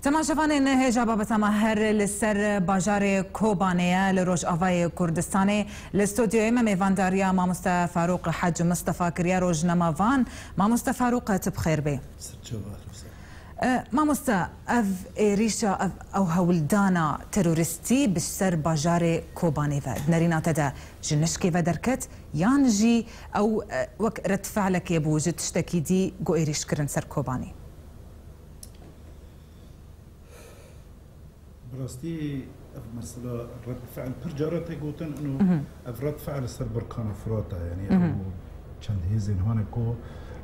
تماشاوان هجابا بتماهر لسر باجار کوبانیه لروج آوای کردستان الاستودیو ما میوانداریا ما مصطفى فاروق حج مصطفى کریا روج نماوان ما مصطفى فاروق تبخير به ما مصطفى اف ريشا اف او هولدانا ترورستي بسر باجار کوباني و نرينا تدا جنشكي و دركت يانجي او وك رد فعلك يبو جد تشتكي دي جو ايريش كرن سر کوباني براستي مثلا رد فعل برجارات يقولون انه رد فعل سر بركان فراتا يعني او چند هيزن هونكو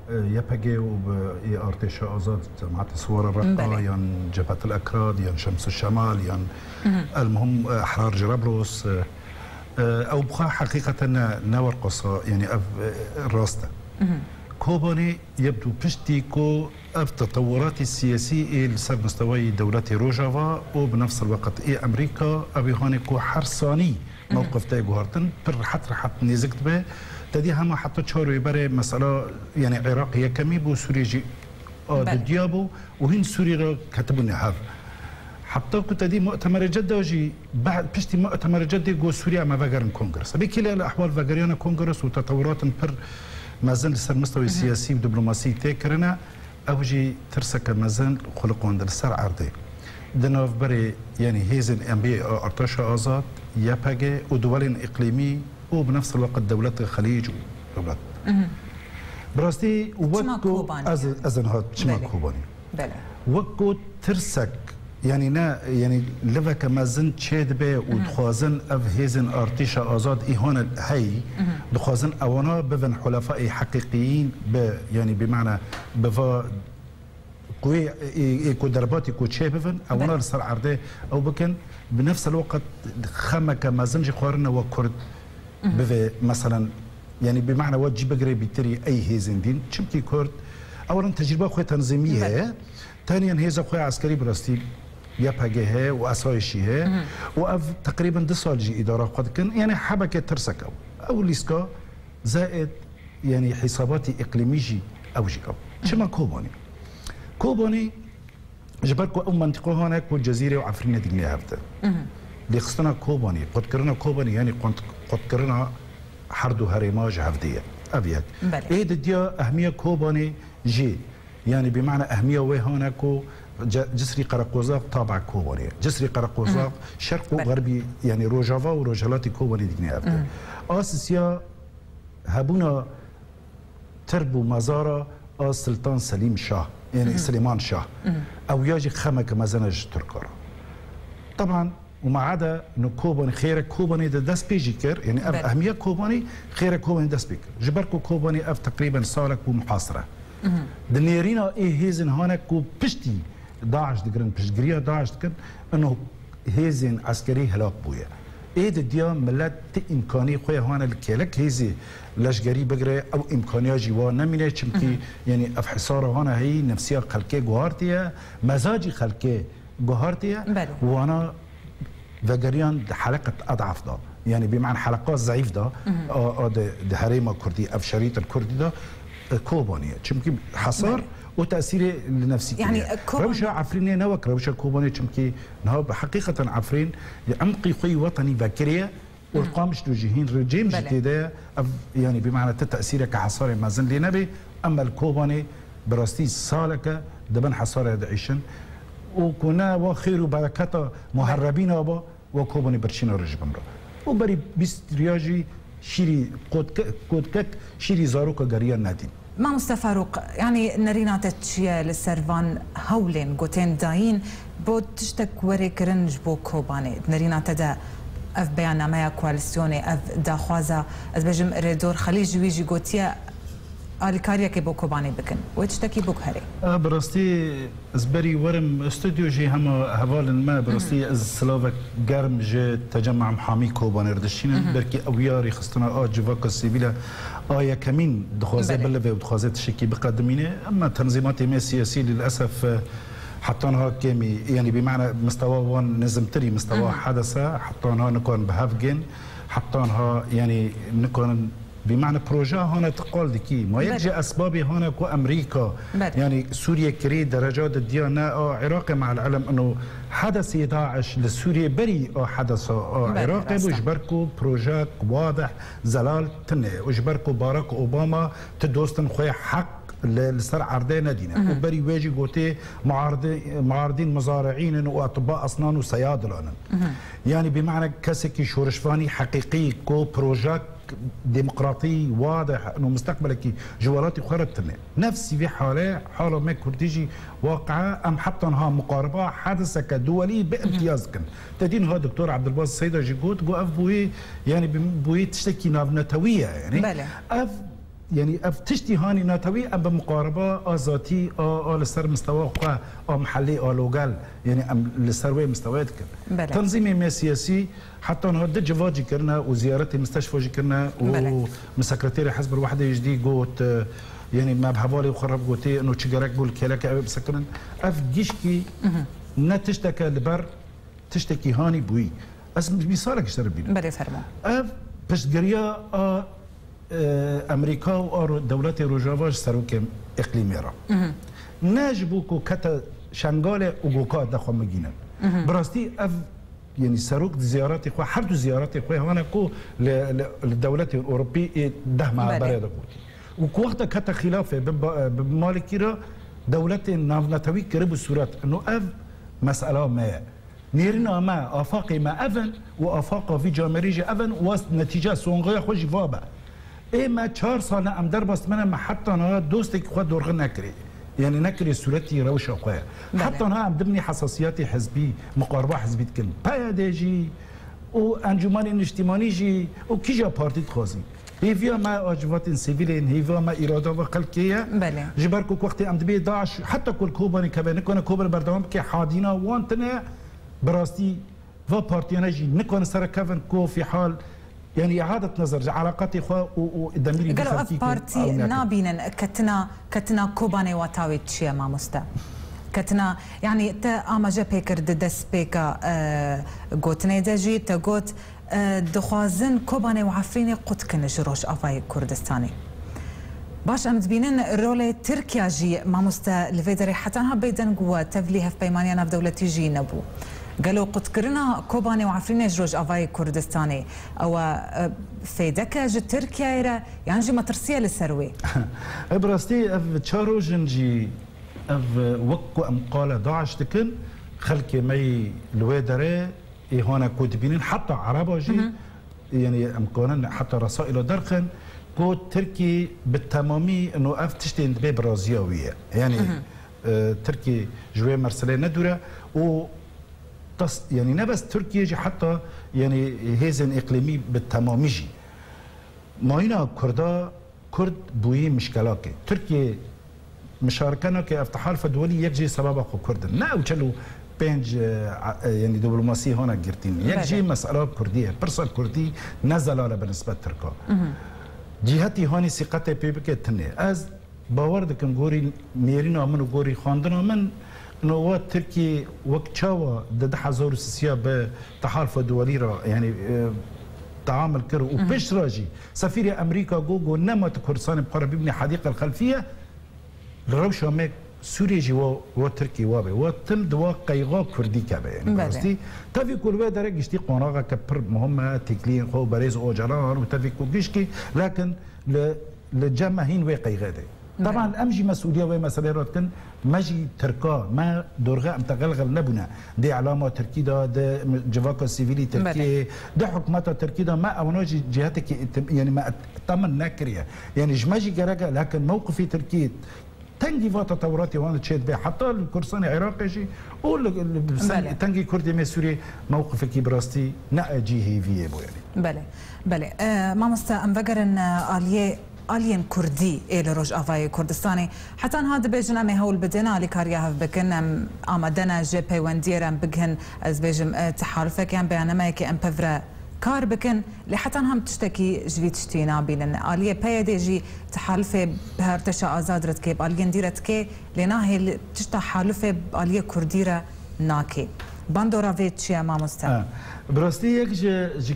يبقى وب ارتشاء ازاد جماعه الصور الرقه يعني جبهه الاكراد يعني شمس الشمال يعني المهم احرار جرابلس او بقى حقيقه نور قصا يعني راسته كوباني يبدو بشتيكو التطورات السياسية لسر مستوى دولة روجافا وبنفس الوقت أمريكا أبي هونيكو حرصاني موقف تاجو هارتن بر حت نزكت به تدي هم حتى تشارو يبري مسألة يعني عراقية كمي بو سوريا جي ديابو وهن سوريا كتبوني هذا حتى كنت دي مؤتمر جدة وجي بعد بشتي مؤتمر جدة جو سوريا ما فاجرن كونغرس بكلا الأحوال فاجريانا كونغرس وتطورات بر ما زال لسر مستوى السياسي ودبلوماسي تاكرنا أوجي ترسك مازال خلقون در سر عرضي دناف بري يعني هيزن أنبي ارتشاء آزاد يبقى ودول إقليمي وبنفس الوقت دولات الخليج ودولات براستي وكو أزنهات شما كوباني وكو ترسك يعني نا يعني لفك مازن تشاد به ودخوازن اف هيزن ارتشاء آزاد ايهان هي دخوازن اوانا بفن حلفاء حقيقيين يعني بمعنى بفا قوي ايكو درباتي كو تشي بفن اوانا لسر عرضه او بكن بنفس الوقت خمك مازن جي خوارنا وكرد بفا مثلا يعني بمعنى وجي بقري بيتري اي هيزن دين شبكي كرد اولا تجربه خوي تنظيميه ثانيا هيزا خوي عسكري براستي يبقى هي واسايشي هي واف تقريبا 2 سال جي اداره قد كان يعني حبكه ترسك او ليسكا زائد يعني حساباتي اقليميجي او جي او شما كوباني جبركو او منطقه هناك والجزيره وعفرين دي هفته اللي خصنا كوباني قد كرنا كوباني يعني قد كرنا حردو هريماج هفديه ابيك ايه ديا اهميه كوباني جي يعني بمعنى اهميه وين هناك جسري قرقوزاق تابع كوباني جسري قرقوزاق شرق وغربي يعني روجافا وروجالاتي كوباني ديني ابدا اساسيا هبونا تربو مزارة السلطان سليم شاه يعني سليمان شاه او ياجي خمك مزنج تركارا طبعا وما عدا انه كوباني خير كوباني داس بيجيكر يعني اهميه كوباني خير كوباني داس بيكر جبركو كوباني اف تقريبا صالك ومحاصره دنيرينا ايه هيزن هانك وبشتي داعش دقرن بشجريا داعش دقرن انه هيزن عسكري هلاك بويا ايه ديا ملات امكاني خويا هانا الكيلك هيزي لشجري بقري او امكانيه جوا نمينه چمكي يعني اف حصار هانا هي نفسيه خلقه جوهرتيه مزاجي خلقه جوهرتيه وانا فجريان حلقه اضعف ده يعني بمعنى حلقات ضعيف ده ده هريمه كردي اف شريط الكردي ده كوبانية چمكي حصار وتأثيره لنفسي يعني روشة عفرين نوك روشة كوبانية چمكي نهو حقيقة عفرين عمقي خوي وطني باكرية والقامش توجهين رجيم جديدة يعني بمعنى تأثيره كحصار مازن لنبي أما الكوباني براستي سالك دبن حصار دعيشن وكنا وخير وبركاته مهربين أبا وكوباني برشينا رجبمرا وبري بيسترياجي شيري كودكك شيري زاروكا غاريا نادين ما مصطفى فاروق يعني نرينا تتشيا للسرفان هولين قوتين داين بود تشتك وري كرنج بو كوباني نرينا تدا اف بيانامه كواليسيوني اف داخوازا از بجم ريدور خليج ويجي قوتيا الكاريا كي بو كوباني بكن وتشتكي بوك هري برستي زبري ورم استوديو جي هما هفال ما برستي سلوفك جرم جي تجمع محامي كوباني ردشين بركي اوياري خصنا جوفاكا سيفيلا يا كمين دخوازي بلفي ودخوازي تشكي بقدمينه اما تنظيمات ما سياسيه للاسف حطونها كيمي يعني بمعنى مستوى وان نزمتري مستوى حدثه حطونها نكون بهافجن حطونها يعني نكون بمعنى بروجا هنا تقول دكي ما يجي اسبابي هنا كو امريكا يعني سوريا كري درجات الديانه عراق مع العلم انه حدث داعش لسوريا بري حدث عراقي وجبركو بروجا واضح زلال تنه وجبركو باراك اوباما تدوستن خويا حق لسر عرضنا دينا وبري واجي قوتي معارضين مزارعين واطباء اسنان وصيادله يعني بمعنى كسكي شورشفاني حقيقي كو بروجاك ديمقراطي واضح انه مستقبلك جوالاتي خربتنا نفسي في حاله ما كرديجي واقعه ام حتى انها مقاربه حادثه كدولي بامتياز كن تدين هو دكتور عبد الباسط السيده جيكوت جو اف بوي يعني بوي تشتكي نتويه يعني بله. يعني تشتي هاني ناتوي ام بمقاربه ذاتي لسر مستوى محلي لوكال يعني ام لسر مستويات تنظيمي سياسي حتى نهض جواجي كرنا وزيارتي مستشفى جكرنا ومسكرتيري حزب الوحده يجدي قوت يعني ما بحوالي وخرب قوتي انه تشجرك قول كلاك بسكرن اف جيشكي نتشتكى لبر تشتكي هاني بوي اسم بيصارك يشتربين بري فرما اف بشتقريا امريكا و دولت روجاواج سروك اقليمي را ناجبوكو كتا شنغال وغوكا دخو مجينا براستي اف يعني سروك زياراتي خو حردو زياراتي خو هنا كو للدولات الاوروبيه ده مع بريده وكو وقت كتا خلاف بمالكيرا دولات نافناتوي كربو الصورات انه اف مساله ما نيرنا ما افاقي ما افن وافاق في جامريج افن ونتيجه سونغيا خوش فابا اما 4 سنه ام دربست منها حتى انا دوستك خد دور نكري يعني نكري صورتي روشه خويا حتى انا ام ضمني حساسياتي حزبي مقاربه حزبي كل بايدجي وانجماني الاجتماعي جي وكيجا بارتي خازي هيفيا ما اجوات سيفيلين هيفيا ما اراده وخلقيه جبركو وقت ام دبي داعش حتى كل كوباني كمان كنا كوبر بردوام كي حادينا وانتنا براستي و بارتيانا جي نكون سركفن كو في حال يعني إعادة نظر علاقاتي إخوة ودميري قالوا أف بارتي نابينا كتنا كوباني واتاوي تشيا ما مستا كتنا يعني تا أما جا بيكر دس بيكا قوتني دجي تا قوت دخوازن كوباني وعفريني قد كنش روش أفاي كردستاني باش أم تبينن رولي تركيا جي ما مستا لفيدري حتى أنها بيدن قوة تفليها في بيمانيانا في دولة جي نبو قالوا قد كرنا كوباني وعفريني جروج أفاي كردستاني أو فيدك جي تركيا إيرا يعني جي مترسية للسروي براستي أف تشارو جنجي أف وكو أم قال داعش تكن خلكي مي الويدري هنا كوتبينين حتى عربا جي يعني أم قانن حتى رسائل درخن كو تركي بالتمامي إنه أف تشتين دبي برازيوية يعني تركي جوي مرسلة ندورة و يعني نبس تركيا جي حتى يعني هيزن اقليمي بالتمام يجي ما هنا كرد بوي مشكلاكي تركيا مشاركنا كافتحال فدولي يجي سبب اخو كردن لا وشلو بينج يعني دبلوماسي هنا جرتين يجي مساله كرديه برسل كردي نزل على بالنسبه تركا جهتي هوني ثقتي بيبك تني از باورد كنغوري ميرينا من غوري خاندنا من انه تركي وقت شاوى ضد حزور السياسيه بتحالف دولي يعني تعامل كر وبش راجي سفير امريكا جوجو نما كردستان بقرب يبني حديقه الخلفيه الروشه ميك سوريا جي وتركي وابي وتم دوا قيغا كردي كابه يعني قصدي تافي كل واحد درج يشتي قناغه كبر مهمه تكلين خو باريز او جرار وتافي كوجيشكي لكن للجماهين وقيغاده طبعا الامجي مسؤوليه ومساله راتكن ماجي تركا ما دورغا متغلغل نبنا دي علامه تركي دا جواكا سيفيلي تركي ده حكومات تركي دا ما اوناجي جهتك يعني ما تمن نكريه يعني جماجي جرجا لكن موقفي تركي تنجي فات تطوراتي وانا تشهد بها حتى الكردستاني عراقي شيء تنجي كردي ما سوري موقفك براستي ناجي هي في يعني بله ما مستا ام فكرن آلين كردي إلى روج أفاي كردستاني حتى هذا بيجنا ما هو البدنا لكاريها بكن آمدنا جبهة ونديرم بكن از بيجم تحالفك يعني بينما يك ام بفرا كار بكن لحتى هم تشتكي جريت شتينا بين آلية بيدي جي تحالفه بهرتشا آزادرت كيب آلين ديرت كي لناهي تشتحالفه بآلية كرديرة ناكي باندورا فيتشيا ما مستا براستي يك جي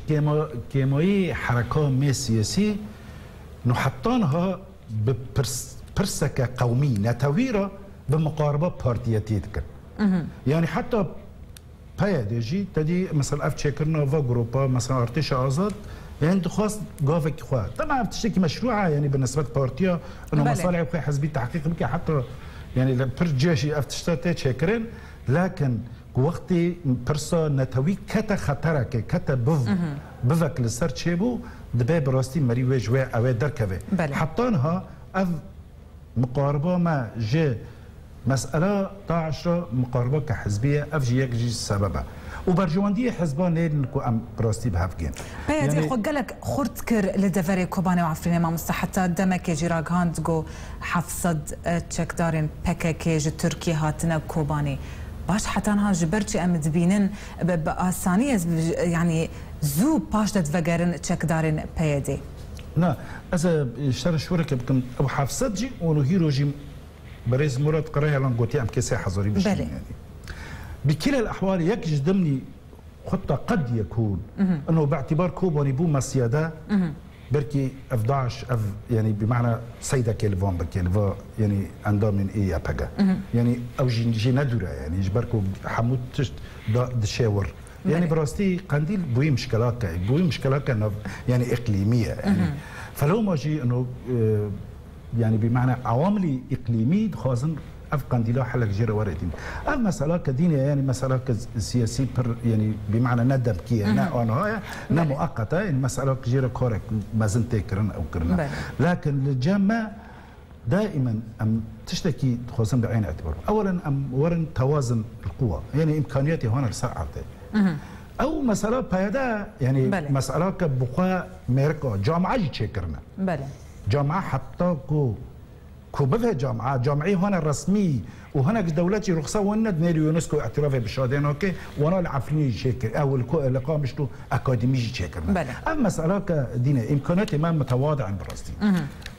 كيموي حركة مي سياسي نحطانها ببرسكة قومي نتويرة بمقاربة بارتياتيت كن يعني حتى بايدجي تدي مثلا افتشكرنا فا جروبا مثلا ارتش آزاد يعني خاص قافك خوا طبعا بتشتكي مشروعه يعني بالنسبه لبارتيا انه مصالح وخي حزبي تحقيق بك حتى يعني برجاشي افتشتات شكرين لكن وقتي برسا نتوي كتا خطرك كتا بفك لسر تشيبو دبي براستي مري وجوه او دركبه حطانها اف مقاربه ما جي مسألة 10 مقاربة كحزبية أفجي يكجي سببها وبرجواندية حزبان لينكو أم براستي بهافجين بيدي يعني قالك خرتكر لدفري كوباني وعفريني ما مستحتى دمك يجي راغاندغو حفصد تشك دارين بكاكيج تركي هاتنا كوباني باش حتى انها جبرتي ام تبينن باسانيه يعني زو باش تفكرن تشك دارين بيدي لا اذا اشترى شورك بكم ابو حفصد جي ولو هيروجي بريز مراد قرايه لان قوتي ام كيسي حضوري بشي يعني بكلا الاحوال يكجي ضمني خطه قد يكون انه باعتبار كوباني بو مسياده بركي 11 يعني بمعنى سيده كيلفون بكيلفا يعني عندها من ايه ابقى يعني او جي ندوره يعني جبركو حمود تشت دشاور يعني براستي قنديل بوي مشكلات يعني اقليميه يعني فلو ما جي انه يعني بمعنى عوامل اقليمي خازن قنديلا حلق جيره وردين اما مساله كدينيه يعني مساله سياسيه يعني بمعنى ندم كي انا انا نا مؤقته المساله جيره كورك ما زلت كرن او كرنا لكن الجامعه دائما ام تشتكي خازن بعين اعتبار اولا ام ورن توازن القوى يعني امكانياتي هنا ساعته او مساله بايدا يعني مساله كبقاء ميركو جامعه تشكرنا بله جامعه حتى كو بفه جامعي هنا رسمي وهنا دولتي رخصه وند نيل يونسكو اعترافه بالشهادين اوكي وانا العفريني شكر او اللقاء مشتو اكاديمي شكر اما مساله كدينه امكانيات ما متواضع براستي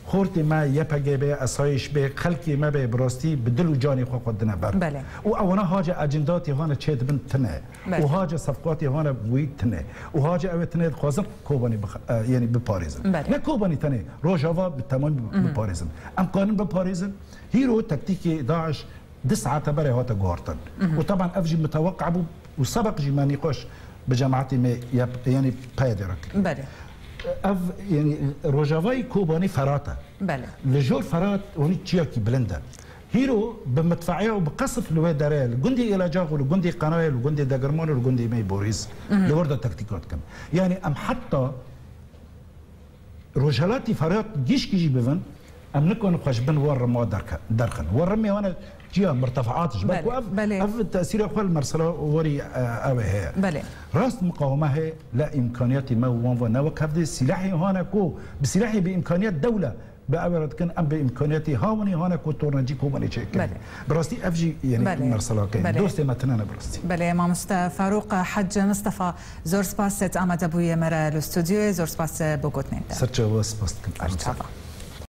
خورتي ما يبقى به اسايش به خلقي ما به براستي بدل وجاني خو قدنا بر وانا حاجه اجنداتي هنا تشد بنت تنه وحاجه صفقاتي هنا بوي تنه وحاجه او تنه خازن كوباني يعني بباريزن لا كوباني تنه روجافا بالتمام بباريزن ام قانون بباريزن هيرو تكتيكي داعش 9 تبري هات جورتن وطبعا افجي متوقع وسبق جي ما نقاش بجامعتي ما يعني بايدرك بله يعني روجافاي كوباني فراتا بله لجور فرات وني تشيكي بلندا هيرو بمدفعيه وبقصف الوادرال جندي الى جاغو جندي قنايل وجندي داغرمان وجندي مي بوريس لوردا تكتيكات كم يعني ام حتى روجالاتي فرات جيش كيجي بفن ام نكون خشبن ورم درخن ورمي وانا جيا مرتفعات جبل اف التاثير اخوال المرسله وري اوه بله راس مقاومه هي لا امكانيات ما وان وكفد سلاحي هنا كو بسلاحي بامكانيات دوله بأبرد كان ام بامكانياتي هاوني هنا كو تورنجي كو ماني تشيك براستي افجي يعني مرسله كاين دوستي مثلا براستي بله ما فاروق حج مصطفى زور سباس امد ابويا مرا الاستوديو زور سباس بوغوتنين سرچو سباس